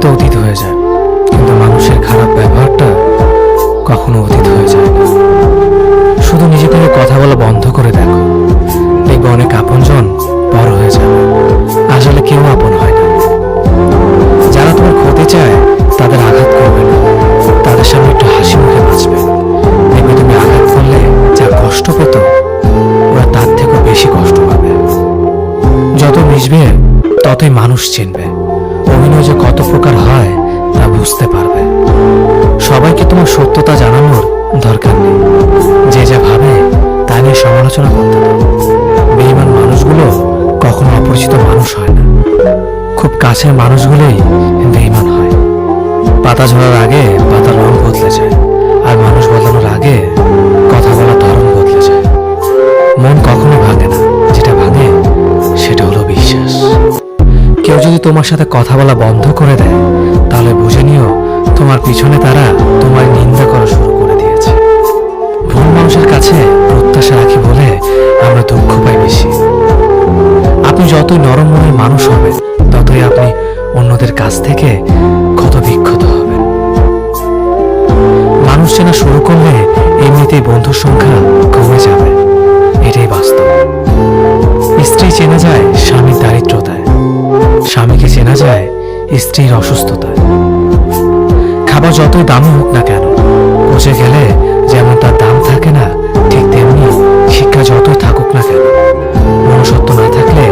হয়তো অতীত হয়ে যায়, কিন্তু মানুষের খারাপ ব্যবহারটা কখনো অতীত হয়ে যায় না। শুধু নিজে থেকে কথা বলা বন্ধ করে দেখো, দেখবে অনেক আপনজন বড় হয়ে যাবে। আসলে কেউ আপন হয় না। যারা তোমার ক্ষতি চায় তাদের আঘাত করবে না, তাদের সামনে একটু হাসি মুখে বাঁচবে। দেখবে তুমি আঘাত করলে যা কষ্ট পেত, ওরা তার থেকেও বেশি কষ্ট পাবে। যত মিশবে ততই মানুষ চিনবে। অভিনয় যে কত প্রকার হয় তা বুঝতে পারবে। সবাইকে তোমার সত্যতা জানানোর দরকার নেই। যে যা ভাবে তা নিয়ে সমালোচনা করতে দাও। বেঈমান মানুষগুলো কখনো অপরিচিত মানুষ হয় না। খুব কাছের মানুষগুলোই বেঈমান হয়। পাতা ঝরার আগে পাতার রং বদলে যায়, আর মানুষ বদলানোর আগে কথা বলার ধরন বদলে যায়। মন কখনো ভাঙে না, যেটা ভাঙে সেটা হলো বিশ্বাস। কেউ যদি তোমার সাথে কথা বলা বন্ধ করে দেয়, তাহলে বুঝে নিও তোমার পিছনে তারা তোমার নিন্দা করা শুরু করে দিয়েছে। ভুল মানুষের কাছে প্রত্যাশা রাখি বলে আমরা দুঃখ পাই বেশি। আপনি যতই নরম মনের মানুষ হবেন, ততই আপনি অন্যদের কাছ থেকে ক্ষত বিক্ষত হবেন। মানুষ চেনা শুরু করলে এমনিতেই বন্ধুর সংখ্যা কমে যাবে, এটাই বাস্তব। স্ত্রী চেনা যায় স্বামীর দারিদ্রতায়, স্বামীকে চেনা যায় স্ত্রীর অসুস্থতায়। খাবার যতই দামি হোক না কেন, পচে গেলে যেমন তার দাম থাকে না, ঠিক তেমনি শিক্ষা যতই থাকুক না কেন, মনুষ্যত্ব না থাকলে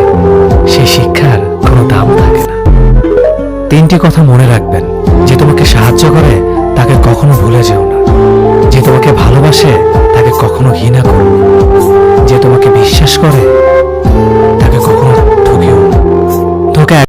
সেই শিক্ষার কোনো দাম থাকে না। তিনটি কথা মনে রাখবেন: যে তোমাকে সাহায্য করে তাকে কখনো ভুলে যেও না, যে তোমাকে ভালোবাসে তাকে কখনো ঘৃণা করো না, যে তোমাকে বিশ্বাস করে